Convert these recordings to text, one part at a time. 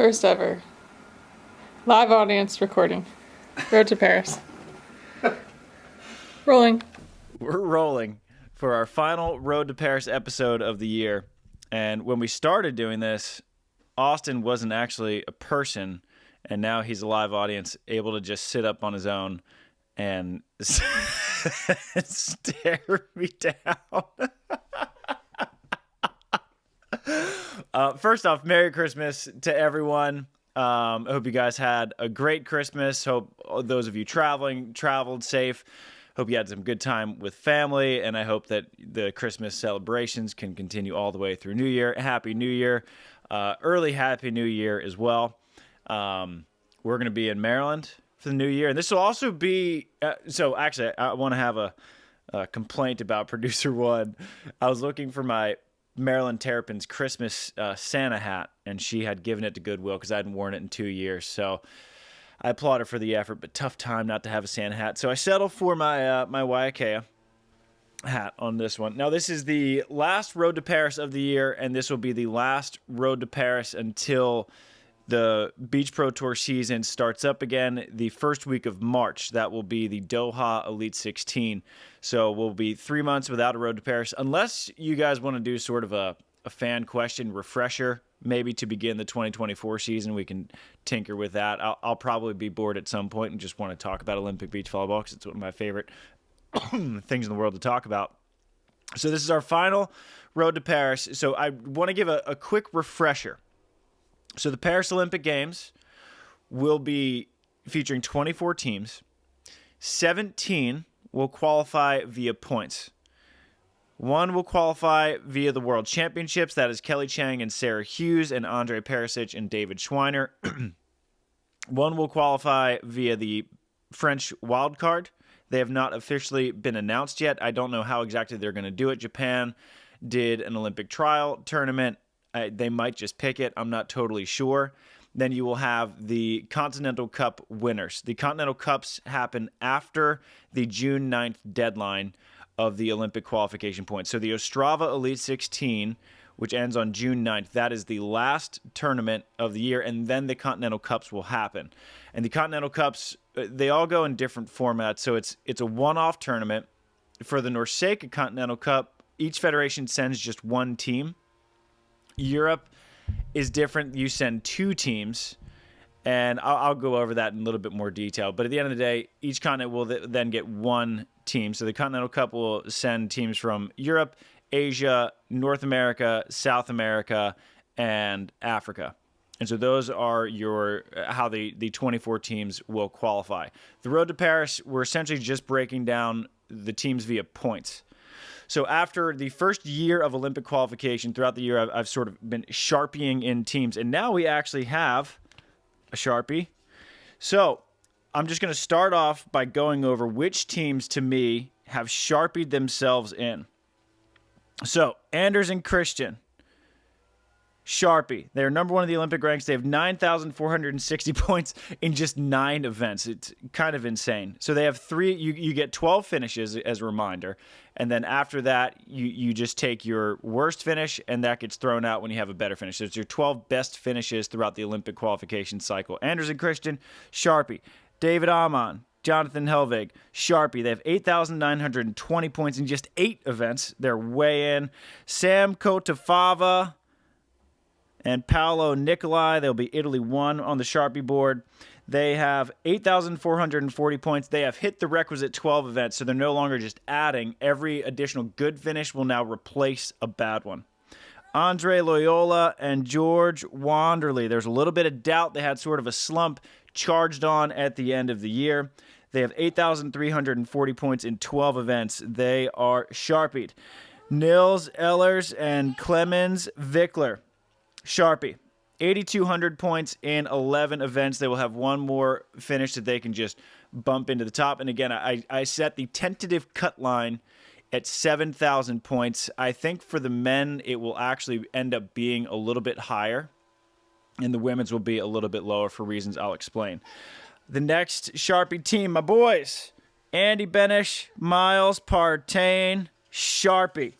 First ever live audience recording. Road to Paris. Rolling. We're rolling for our final Road to Paris episode of the year. And when we started doing this, Austin wasn't actually a person, and now he's a live audience, able to just sit up on his own and stare me down. First off, Merry Christmas to everyone. I hope you guys had a great Christmas. Hope those of you traveled safe. Hope you had some good time with family, and I hope that the Christmas celebrations can continue all the way through New Year. Happy New Year. Early Happy New Year as well. We're going to be in Maryland for the New Year, and this will also be... so actually, I want to have a complaint about Producer One. I was looking for my Marilyn Terrapin's Christmas Santa hat, and she had given it to Goodwill because I hadn't worn it in 2 years. So I applaud her for the effort, but tough time not to have a Santa hat. So I settled for my my Waiakea hat on this one. Now, this is the last Road to Paris of the year, and this will be the last Road to Paris until the Beach Pro Tour season starts up again the first week of March. That will be the Doha Elite16. So we'll be 3 months without a Road to Paris, unless you guys want to do sort of a fan question refresher, maybe to begin the 2024 season. We can tinker with that. I'll probably be bored at some point and just want to talk about Olympic beach volleyball because it's one of my favorite things in the world to talk about. So this is our final Road to Paris. So I want to give a quick refresher. So the Paris Olympic Games will be featuring 24 teams. 17 will qualify via points. One will qualify via the World Championships. That is Kelly Chang and Sarah Hughes and Andre Perisic and David Schweiner. One will qualify via the French wildcard. They have not officially been announced yet. I don't know how exactly they're going to do it. Japan did an Olympic trial tournament. They might just pick it. I'm not totally sure. Then you will have the Continental Cup winners. The Continental Cups happen after the June 9th deadline of the Olympic qualification points. So the Ostrava Elite 16, which ends on June 9th, that is the last tournament of the year, and then the Continental Cups will happen. And the Continental Cups, they all go in different formats. So it's a one-off tournament. For the Norseka Continental Cup, each federation sends just one team. Europe is different. You send two teams, and I'll go over that in a little bit more detail. But at the end of the day, each continent will then get one team. So the Continental Cup will send teams from Europe, Asia, North America, South America, and Africa. And so those are how the 24 teams will qualify. The Road to Paris, we're essentially just breaking down the teams via points. So after the first year of Olympic qualification, throughout the year, I've sort of been Sharpieing in teams. And now we actually have a Sharpie. So I'm just going to start off by going over which teams, to me, have Sharpied themselves in. So Anders and Christian, Sharpie. They're number one in the Olympic ranks. They have 9,460 points in just 9 events. It's kind of insane. So they have 3. You get 12 finishes as a reminder. And then after that, you just take your worst finish, and that gets thrown out when you have a better finish. So it's your 12 best finishes throughout the Olympic qualification cycle. Anders and Christian, Sharpie. David Amon, Jonathan Helvig, Sharpie. They have 8,920 points in just 8 events. They're way in. Sam Kotafava and Paolo Nicolai, they'll be Italy 1 on the Sharpie board. They have 8,440 points. They have hit the requisite 12 events, so they're no longer just adding. Every additional good finish will now replace a bad one. Andre Loyola and George Wanderley. There's a little bit of doubt. They had sort of a slump charged on at the end of the year. They have 8,340 points in 12 events. They are Sharpied. Nils Ehlers and Clemens Vickler. Sharpie, 8,200 points in 11 events. They will have one more finish that they can just bump into the top. And again, I set the tentative cut line at 7,000 points. I think for the men, it will actually end up being a little bit higher, and the women's will be a little bit lower for reasons I'll explain. The next Sharpie team, my boys, Andy Benish, Miles Partain, Sharpie.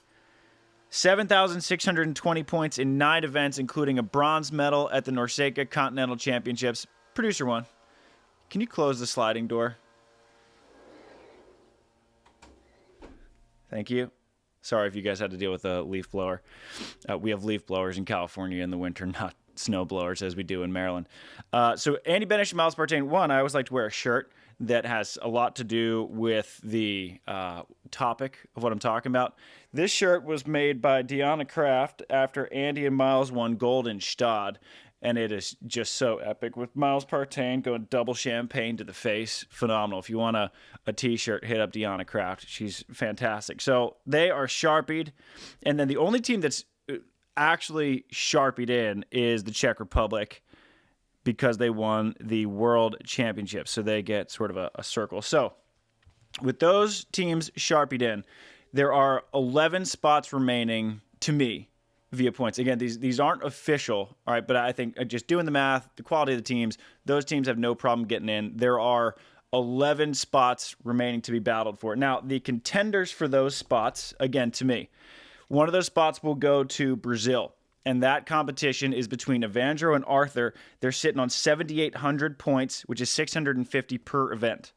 7,620 points in 9 events, including a bronze medal at the Norseka Continental Championships. Producer 1, can you close the sliding door? Thank you. Sorry if you guys had to deal with a leaf blower. We have leaf blowers in California in the winter, not snow blowers as we do in Maryland. So Andy Benesh and Miles Partain. One, I always like to wear a shirt that has a lot to do with the topic of what I'm talking about. This shirt was made by Deanna Kraft after Andy and Miles won gold in Stade, and it is just so epic with Miles Partain going double champagne to the face. Phenomenal. If you want a t-shirt, hit up Deanna Kraft. She's fantastic. So they are Sharpied, and then the only team that's actually Sharpied in is the Czech Republic, because they won the World Championship. So they get sort of a circle. So with those teams Sharpied in, there are 11 spots remaining to me via points. Again, these aren't official, all right, but I think just doing the math, the quality of the teams, those teams have no problem getting in. There are 11 spots remaining to be battled for. Now, the contenders for those spots, again, to me, one of those spots will go to Brazil. And that competition is between Evandro and Arthur. They're sitting on 7,800 points, which is 650 per event.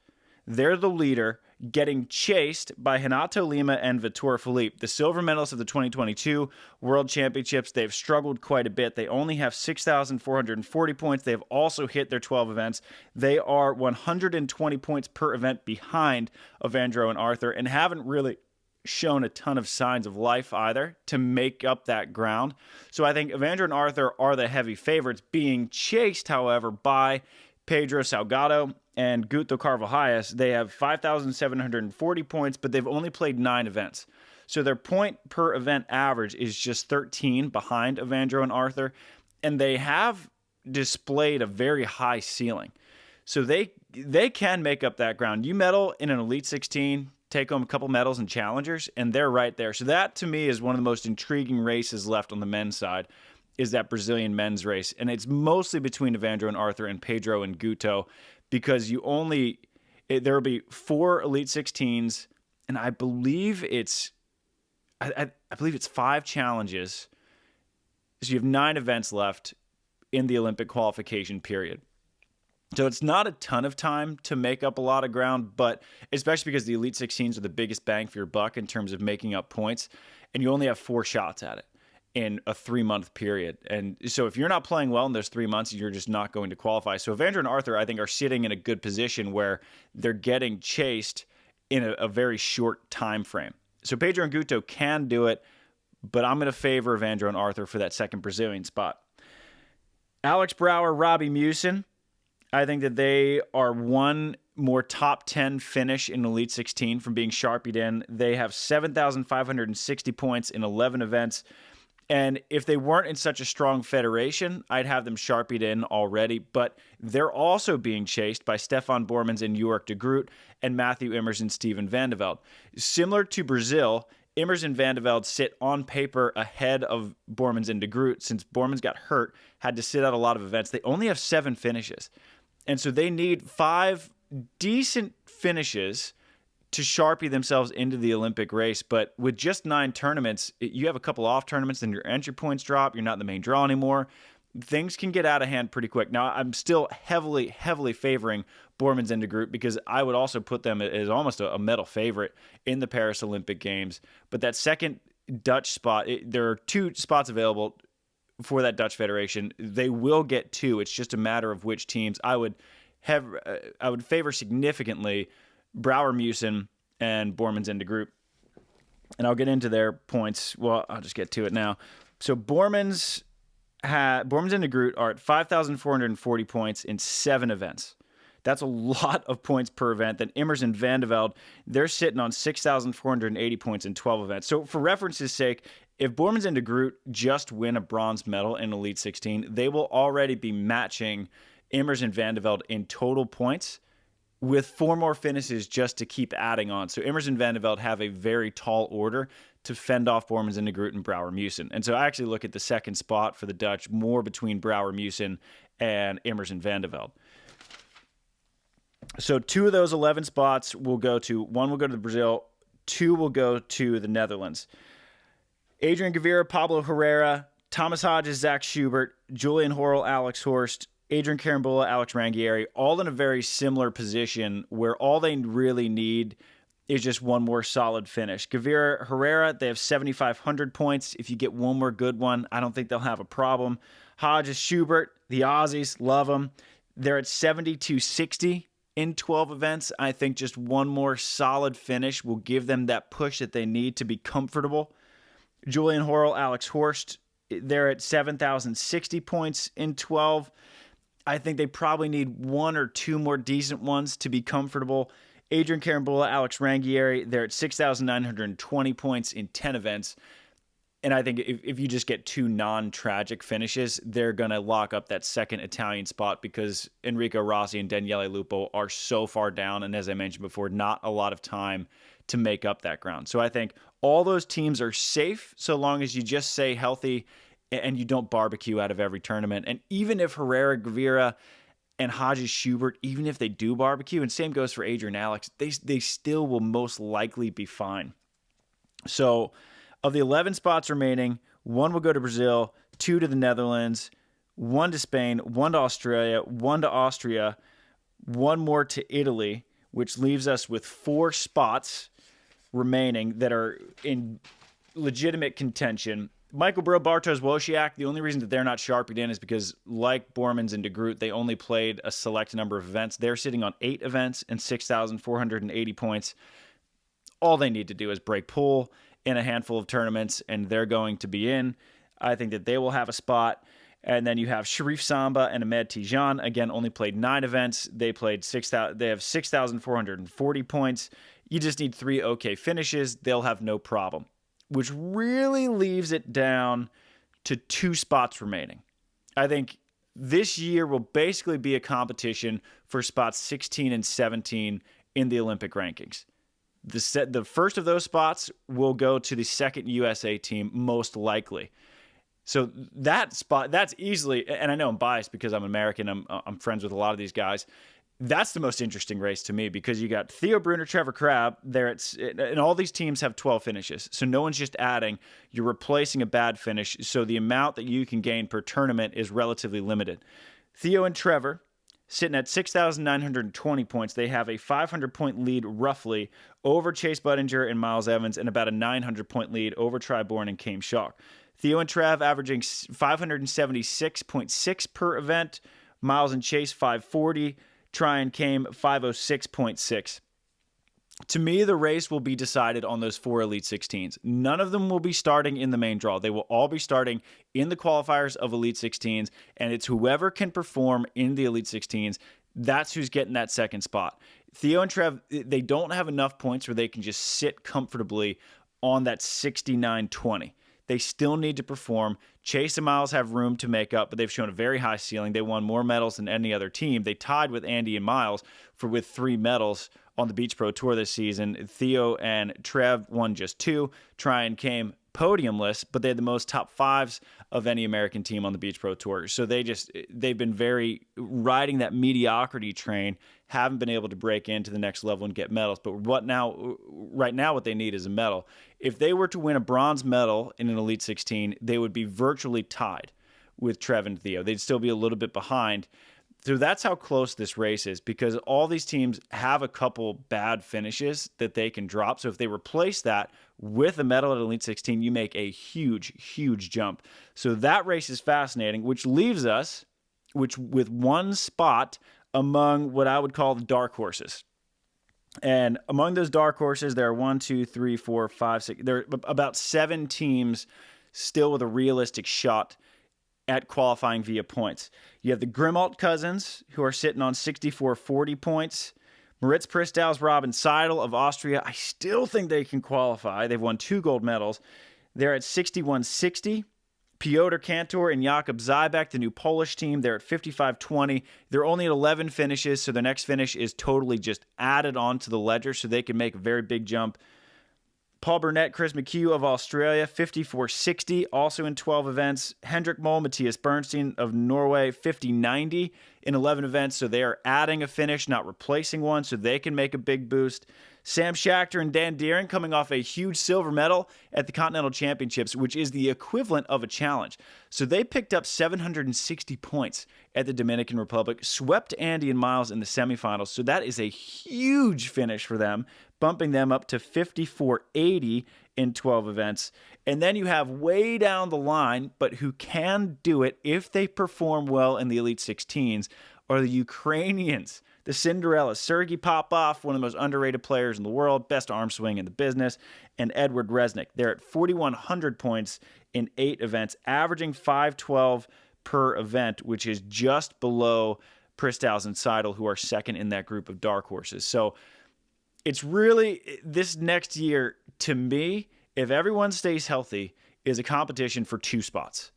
They're the leader, getting chased by Renato Lima and Vitor Felipe, the silver medalists of the 2022 World Championships. They've struggled quite a bit. They only have 6,440 points. They've also hit their 12 events. They are 120 points per event behind Evandro and Arthur, and haven't really shown a ton of signs of life either to make up that ground. So I think Evandro and Arthur are the heavy favorites, being chased, however, by Pedro Salgado and Guto Carvalhais. They have 5,740 points, but they've only played 9 events. So their point per event average is just 13 behind Evandro and Arthur, and they have displayed a very high ceiling. So they can make up that ground. You medal in an Elite 16, take home a couple medals and challengers, and they're right there. So that, to me, is one of the most intriguing races left on the men's side, is that Brazilian men's race. And it's mostly between Evandro and Arthur and Pedro and Guto, because there will be 4 Elite 16s, and I believe it's 5 challenges. So you have 9 events left in the Olympic qualification period. So it's not a ton of time to make up a lot of ground, but especially because the Elite 16s are the biggest bang for your buck in terms of making up points, and you only have 4 shots at it in a 3-month period. And so if you're not playing well in those 3 months, you're just not going to qualify. So Evandro and Arthur, I think, are sitting in a good position where they're getting chased in a very short time frame. So Pedro and Guto can do it, but I'm going to favor Evandro and Arthur for that second Brazilian spot. Alex Brower, Robbie Musin, I think that they are one more top 10 finish in Elite 16 from being Sharpied in. They have 7,560 points in 11 events. And if they weren't in such a strong federation, I'd have them Sharpied in already. But they're also being chased by Stefan Bormans and Jörg de Groot and Matthew Immers and Steven van de Velde. Similar to Brazil, Immers and van de Velde sit on paper ahead of Bormans and de Groot. Since Bormans got hurt, had to sit out a lot of events. They only have 7 finishes. And so they need 5 decent finishes to Sharpie themselves into the Olympic race. But with just 9 tournaments, you have a couple off tournaments, then your entry points drop. You're not in the main draw anymore. Things can get out of hand pretty quick. Now, I'm still heavily favoring Bormans and de Groot, because I would also put them as almost a medal favorite in the Paris Olympic Games. But that second Dutch spot, there are 2 spots available for that Dutch Federation. They will get 2. It's just a matter of which teams. I would favor significantly Brouwer Musin and Bormans and de Groot. And I'll get into their points. Well, I'll just get to it now. So Bormans and de Groot are at 5,440 points in 7 events. That's a lot of points per event. Then Immers and van de Velde, they're sitting on 6,480 points in 12 events. So for reference's sake, if Bormans and de Groot just win a bronze medal in Elite 16, they will already be matching Immers and van de Velde in total points, with 4 more finishes just to keep adding on. So Immers and van de Velde have a very tall order to fend off Bormans and de Groot and Brouwer Musin. And so I actually look at the second spot for the Dutch more between Brouwer Musin and Immers and van de Velde. So 2 of those 11 spots will go to, 1 will go to Brazil, 2 will go to the Netherlands. Adrian Gavira, Pablo Herrera, Thomas Hodges, Zach Schubert, Julian Horrell, Alex Horst, Adrian Carambola, Alex Rangieri, all in a very similar position where all they really need is just one more solid finish. Gavira, Herrera, they have 7,500 points. If you get one more good one, I don't think they'll have a problem. Hodges, Schubert, the Aussies, love them. They're at 7,260 in 12 events. I think just one more solid finish will give them that push that they need to be comfortable. Julian Horrell, Alex Horst, they're at 7,060 points in 12. I think they probably need one or two more decent ones to be comfortable. Adrian Carambola, Alex Rangieri, they're at 6,920 points in 10 events. And I think if you just get two non-tragic finishes, they're going to lock up that second Italian spot because Enrico Rossi and Daniele Lupo are so far down. And as I mentioned before, not a lot of time to make up that ground. So I think all those teams are safe so long as you just stay healthy and you don't barbecue out of every tournament. And even if Herrera, Gavira, and Hodges, Schubert, even if they do barbecue, and same goes for Adrian Alex, they still will most likely be fine. So of the 11 spots remaining, 1 will go to Brazil, 2 to the Netherlands, 1 to Spain, 1 to Australia, 1 to Austria, 1 more to Italy, which leaves us with 4 spots remaining that are in legitimate contention. Michael Bro, Bartosz Wojciak, the only reason that they're not Sharpied in is because, like Bormans and De Groot, they only played a select number of events. They're sitting on 8 events and 6,480 points. All they need to do is break pool in a handful of tournaments, and they're going to be in. I think that they will have a spot. And then you have Sharif Samba and Ahmed Tijan. Again, only played 9 events. They played 6,000. They have 6,440 points. You just need 3 okay finishes. They'll have no problem, which really leaves it down to 2 spots remaining. I think this year will basically be a competition for spots 16 and 17 in the Olympic rankings. The first of those spots will go to the second USA team, most likely. So that spot, that's easily, and I know I'm biased because I'm American, I'm friends with a lot of these guys. That's the most interesting race to me because you got Theo Brunner, Trevor Crabb, and all these teams have 12 finishes. So no one's just adding, you're replacing a bad finish. So the amount that you can gain per tournament is relatively limited. Theo and Trevor, sitting at 6,920 points, they have a 500-point lead roughly over Chase Budinger and Miles Evans and about a 900-point lead over Tri Bourne and Kame Schock. Theo and Trev averaging 576.6 per event, Miles and Chase 540, Tri and Kame 506.6. To me, the race will be decided on those 4 Elite 16s. None of them will be starting in the main draw. They will all be starting in the qualifiers of Elite 16s, and it's whoever can perform in the Elite 16s, that's who's getting that second spot. Theo and Trev, they don't have enough points where they can just sit comfortably on that 69-20. They still need to perform. Chase and Miles have room to make up, but they've shown a very high ceiling. They won more medals than any other team. They tied with Andy and Miles with 3 medals on the Beach Pro Tour this season. Theo and Trev won just 2. Tri and Kame podiumless, but they had the most top 5s of any American team on the Beach Pro Tour. So they've been very riding that mediocrity train, haven't been able to break into the next level and get medals. But right now what they need is a medal. If they were to win a bronze medal in an Elite 16, they would be virtually tied with Trev and Theo. They'd still be a little bit behind. So that's how close this race is because all these teams have a couple bad finishes that they can drop. So if they replace that with a medal at Elite 16, you make a huge, huge jump. So that race is fascinating, which leaves us with 1 spot among what I would call the dark horses. And among those dark horses, there are 1, 2, 3, 4, 5, 6. There are about 7 teams still with a realistic shot at qualifying via points. You have the Grimalt cousins, who are sitting on 6,440 points. Moritz Pristow's Robin Seidel of Austria, I still think they can qualify. They've won 2 gold medals. They're at 6,160. Piotr Kantor and Jakub Zybek, the new Polish team, they're at 5,520. They're only at 11 finishes, so their next finish is totally just added onto the ledger, so they can make a very big jump. Paul Burnett, Chris McHugh of Australia, 54.60, also in 12 events. Hendrik Moll, Matthias Bernstein of Norway, 50.90 in 11 events. So they are adding a finish, not replacing one, so they can make a big boost. Sam Schachter and Dan Deering coming off a huge silver medal at the Continental Championships, which is the equivalent of a challenge. So they picked up 760 points at the Dominican Republic, swept Andy and Miles in the semifinals. So that is a huge finish for them, bumping them up to 54.80 in 12 events. And then you have way down the line, but who can do it if they perform well in the Elite 16s, are the Ukrainians. The Cinderella, Sergei Popov, one of the most underrated players in the world, best arm swing in the business, and Edward Resnick. They're at 4,100 points in 8 events, averaging 512 per event, which is just below Pristaus and Seidel, who are second in that group of dark horses. So it's really, this next year, to me, if everyone stays healthy, is a competition for 2 spots,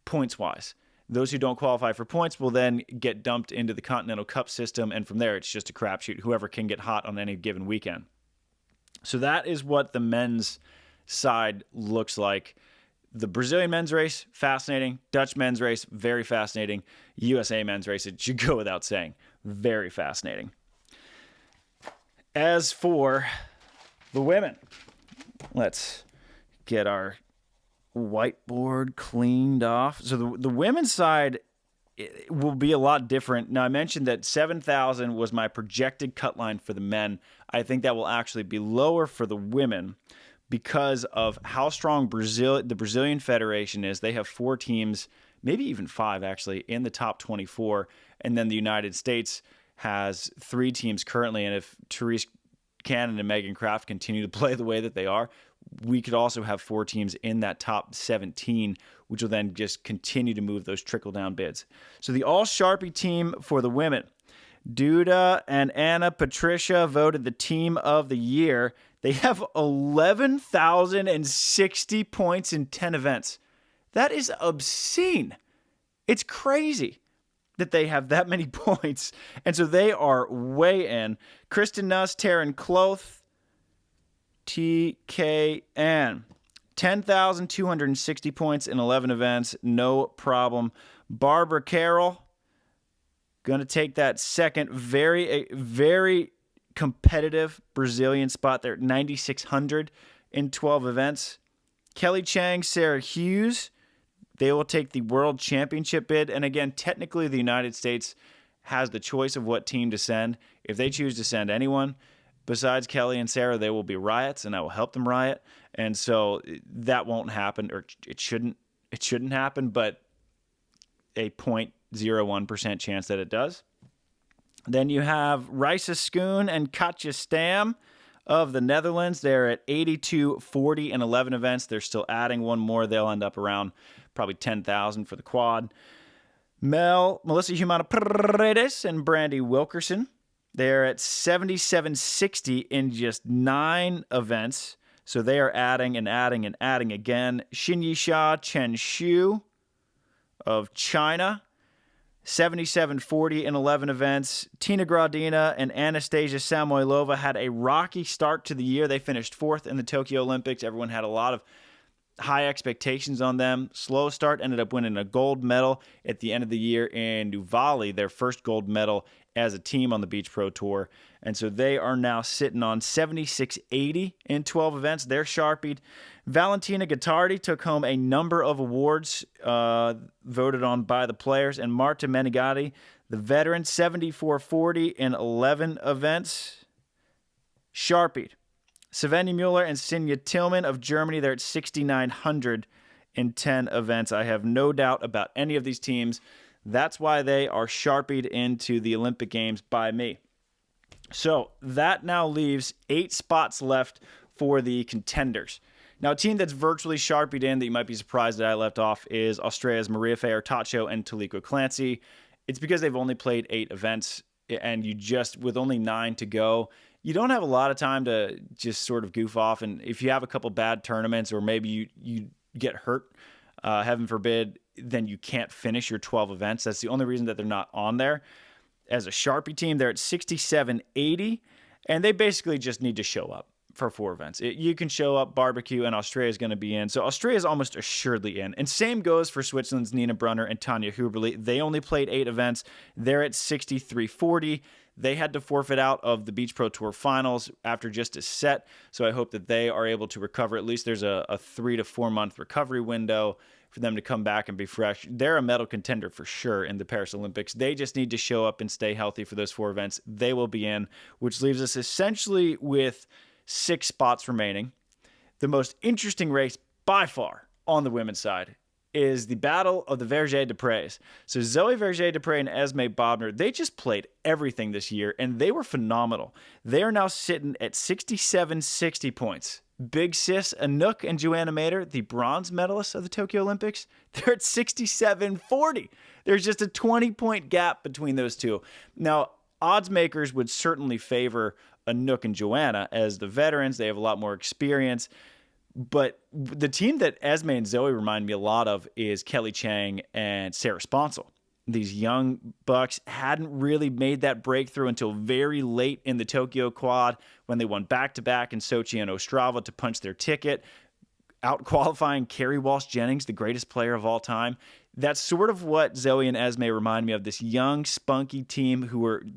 points-wise. Those who don't qualify for points will then get dumped into the Continental Cup system, and from there, it's just a crapshoot, whoever can get hot on any given weekend. So that is what the men's side looks like. The Brazilian men's race, fascinating. Dutch men's race, very fascinating. USA men's race, it should go without saying, very fascinating. As for the women, let's get our whiteboard cleaned off. So the women's side will be a lot different. Now, I mentioned that 7,000 was my projected cut line for the men. I think that will actually be lower for the women because of how strong the Brazilian Federation is. They have 4 teams, maybe even 5 actually, in the top 24. And then the United States has 3 teams currently. And if Therese Cannon and Megan Kraft continue to play the way that they are, we could also have 4 teams in that top 17, which will then just continue to move those trickle-down bids. So the all-Sharpie team for the women, Duda and Anna Patricia voted the team of the year. They have 11,060 points in 10 events. That is obscene. It's crazy that they have that many points. And so they are way in. Kristen Nuss, Taryn Cloth, TKN. 10,260 points in 11 events. No problem. Barbara Carroll, going to take that second very competitive Brazilian spot there at 9,600 in 12 events. Kelly Chang, Sarah Hughes, they will take the World Championship bid. And again, technically the United States has the choice of what team to send. If they choose to send anyone besides Kelly and Sarah, they will be riots, and I will help them riot. And so that won't happen, or it shouldn't happen, but a 0.01% chance that it does. Then you have Risa Schoon and Katja Stam of the Netherlands. They're at 82.40 in 11 events. They're still adding one more. They'll end up around probably 10,000 for the quad. Melissa Humana Paredes and Brandy Wilkerson. They're at 77.60 in just 9 events. So they are adding and adding and adding again. Xinyisha Chen Xu of China, 77.40 in 11 events. Tina Gradina and Anastasia Samoilova had a rocky start to the year. They finished 4th in the Tokyo Olympics. Everyone had a lot of high expectations on them. Slow start, ended up winning a gold medal at the end of the year in Nuvali, their first gold medal as a team on the Beach Pro Tour. And so they are now sitting on 76.80 in 12 events. They're Sharpied. Valentina Gottardi took home a number of awards voted on by the players. And Marta Menegatti, the veteran, 74.40 in 11 events. Sharpied. Svenja Mueller and Sinja Tillman of Germany, they're at 6,900 in 10 events. I have no doubt about any of these teams. That's why they are Sharpied into the Olympic Games by me. So that now leaves 8 spots left for the contenders. Now, a team that's virtually Sharpied in that you might be surprised that I left off is Australia's Maria Fair-Tacho and Taliko Clancy. It's because they've only played 8 events, and you just, with only 9 to go, you don't have a lot of time to just sort of goof off. And if you have a couple bad tournaments, or maybe you get hurt, heaven forbid, then you can't finish your 12 events. That's the only reason that they're not on there. As a Sharpie team, they're at 67.80, and they basically just need to show up. for 4 events. You can show up, barbecue, and Australia is going to be in. So Australia is almost assuredly in. And same goes for Switzerland's Nina Brunner and Tanja Huberli. They only played 8 events. They're at 63-40. They had to forfeit out of the Beach Pro Tour finals after just a set. So I hope that they are able to recover. At least there's a 3 to 4 month recovery window for them to come back and be fresh. They're a medal contender for sure in the Paris Olympics. They just need to show up and stay healthy for those 4 events. They will be in, which leaves us essentially with 6 spots remaining. The most interesting race by far on the women's side is the battle of the Verger-Deprés. So Zoe Verger-Depré and Esme Bobner, they just played everything this year, and they were phenomenal. They are now sitting at 67-60 points. Big sis Anouk and Joanna Mader, the bronze medalists of the Tokyo Olympics, they're at 67-40. There's just a 20-point gap between those two. Now, odds makers would certainly favor Anouk and Joanna as the veterans. They have a lot more experience. But the team that Esme and Zoe remind me a lot of is Kelly Chang and Sarah Sponsel. These young bucks hadn't really made that breakthrough until very late in the Tokyo quad when they won back-to-back in Sochi and Ostrava to punch their ticket, out-qualifying Carrie Walsh-Jennings, the greatest player of all time. That's sort of what Zoe and Esme remind me of, this young, spunky team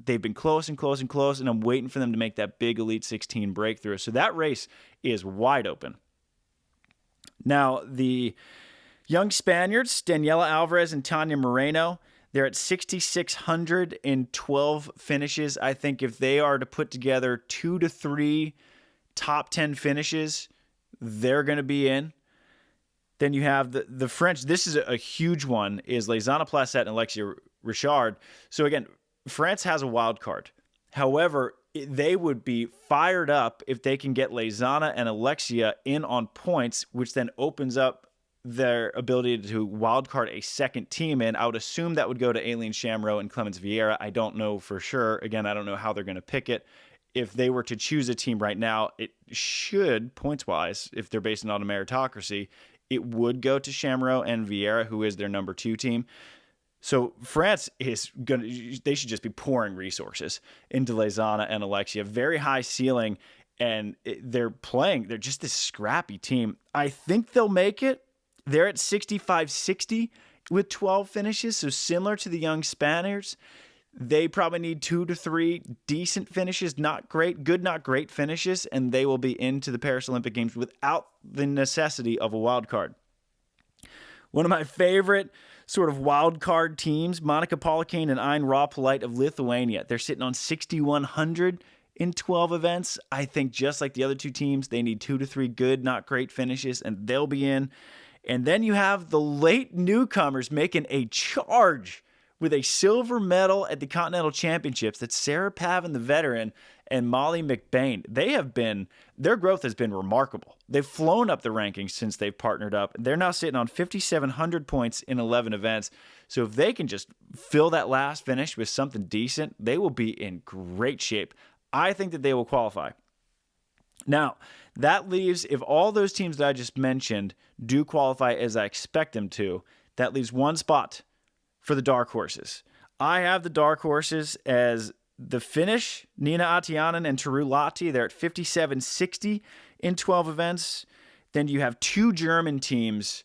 they've been close and close and close, and I'm waiting for them to make that big Elite 16 breakthrough. So that race is wide open. Now, the young Spaniards, Daniela Alvarez and Tanya Moreno, they're at 6,600 in 12 finishes. I think if they are to put together 2 to 3 top 10 finishes, they're going to be in. Then you have the French. This is a huge one, is Lezana Placette and Alexia Richard. So again, France has a wild card. However, they would be fired up if they can get Lezana and Alexia in on points, which then opens up their ability to wildcard a second team in. I would assume that would go to Aileen Shamrow and Clemens Vieira. I don't know for sure. Again, I don't know how they're going to pick it. If they were to choose a team right now, it should, points-wise, if they're based on a meritocracy, it would go to Shamrow and Vieira, who is their number 2 team. So France is they should just be pouring resources into Lezana and Alexia. Very high ceiling, and they're just this scrappy team. I think they'll make it. They're at 65-60 with 12 finishes, so similar to the young Spaniards. They probably need 2 to 3 decent finishes, not great, good, not great finishes, and they will be into the Paris Olympic Games without the necessity of a wild card. One of my favorite sort of wild card teams, Monica Polakane and Ain Raw-Polite of Lithuania. They're sitting on 6,100 in 12 events. I think just like the other 2 teams, they need 2 to 3 good, not great finishes, and they'll be in. And then you have the late newcomers making a charge with a silver medal at the Continental Championships. That's Sarah Pavin, the veteran, and Molly McBain. Their growth has been remarkable. They've flown up the rankings since they've partnered up. They're now sitting on 5,700 points in 11 events. So if they can just fill that last finish with something decent, they will be in great shape. I think that they will qualify. Now, that leaves, if all those teams that I just mentioned do qualify as I expect them to, that leaves one spot for the dark horses. I have the dark horses as the Finnish, Nina Atianen and Taru Lahti. They're at 57-60 in 12 events. Then you have 2 German teams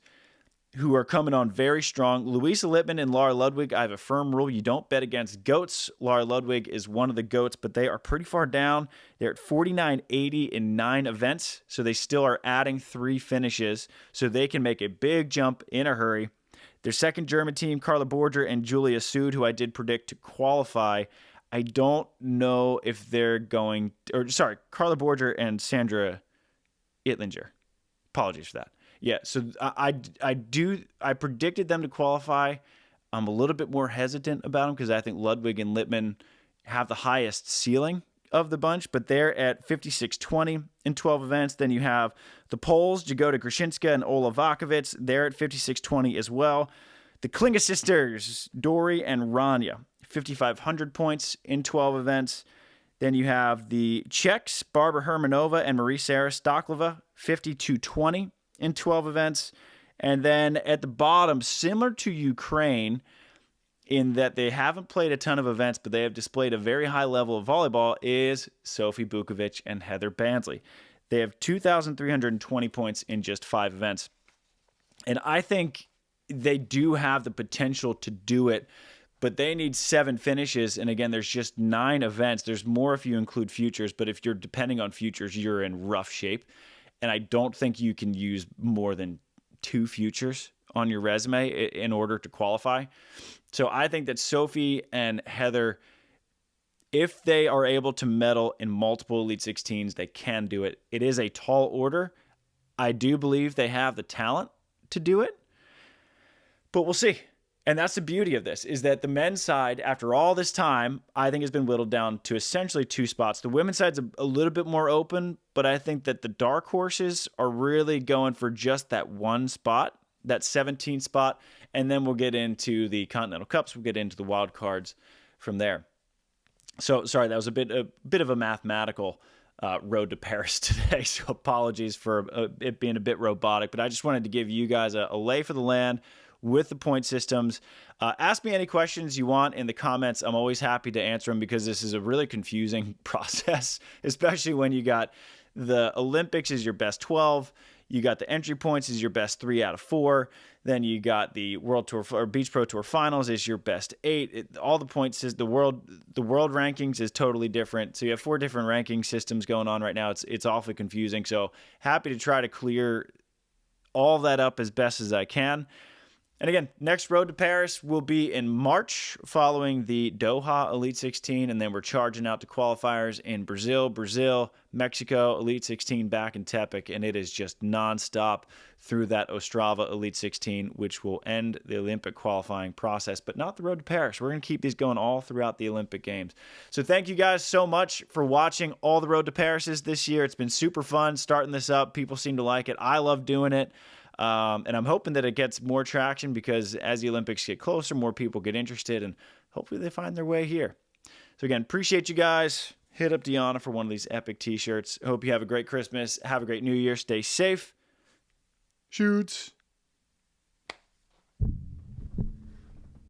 who are coming on very strong. Louisa Littman and Laura Ludwig. I have a firm rule. You don't bet against goats. Laura Ludwig is one of the goats, but they are pretty far down. They're at 49-80 in 9 events, so they still are adding 3 finishes, so they can make a big jump in a hurry. Their second German team, Carla Borger and Julia Sood, who I did predict to qualify. I don't know if they're going, Carla Borger and Sandra Ittlinger. Apologies for that. Yeah, so I predicted them to qualify. I'm a little bit more hesitant about them because I think Ludwig and Littman have the highest ceiling of the bunch, but they're at 56-20 in 12 events. Then you have the Poles, Jagoda Gruszinska and Ola Vakovic. They're at 56-20 as well. The Klinga sisters, Dori and Rania, 5,500 points in 12 events. Then you have the Czechs, Barbara Hermanova and Marie-Sarah Stoklova, 52-20 in 12 events. And then at the bottom, similar to Ukraine, in that they haven't played a ton of events, but they have displayed a very high level of volleyball, is Sophie Bukovic and Heather Bansley. They have 2,320 points in just 5 events. And I think they do have the potential to do it, but they need 7 finishes. And again, there's just 9 events. There's more if you include futures, but if you're depending on futures, you're in rough shape. And I don't think you can use more than 2 futures on your resume in order to qualify. So I think that Sophie and Heather, if they are able to medal in multiple Elite 16s, they can do it. It is a tall order. I do believe they have the talent to do it, but we'll see. And that's the beauty of this, is that the men's side, after all this time, I think has been whittled down to essentially 2 spots. The women's side's a little bit more open, but I think that the dark horses are really going for just that 1 spot, that 17 spot, and then we'll get into the Continental Cups. We'll get into the wild cards from there. So, sorry, that was a bit of a mathematical road to Paris today, so apologies for it being a bit robotic, but I just wanted to give you guys a lay for the land with the point systems. Ask me any questions you want in the comments. I'm always happy to answer them because this is a really confusing process, especially when you got the Olympics is your best 12, you got the entry points is your best 3 out of 4, then you got the World Tour or Beach Pro Tour Finals is your best 8. All the points is the world rankings is totally different. So you have 4 different ranking systems going on right now. It's awfully confusing. So happy to try to clear all that up as best as I can. And again, next road to Paris will be in March following the Doha Elite16, and then we're charging out to qualifiers in Brazil, Mexico, Elite16 back in Tepic, and it is just nonstop through that Ostrava Elite16, which will end the Olympic qualifying process, but not the road to Paris. We're going to keep these going all throughout the Olympic Games. So thank you guys so much for watching all the road to Parises this year. It's been super fun starting this up. People seem to like it. I love doing it. And I'm hoping that it gets more traction because as the Olympics get closer, more people get interested, and hopefully they find their way here. So again, appreciate you guys. Hit up Deanna for one of these epic t-shirts. Hope you have a great Christmas. Have a great New Year. Stay safe. Shoots.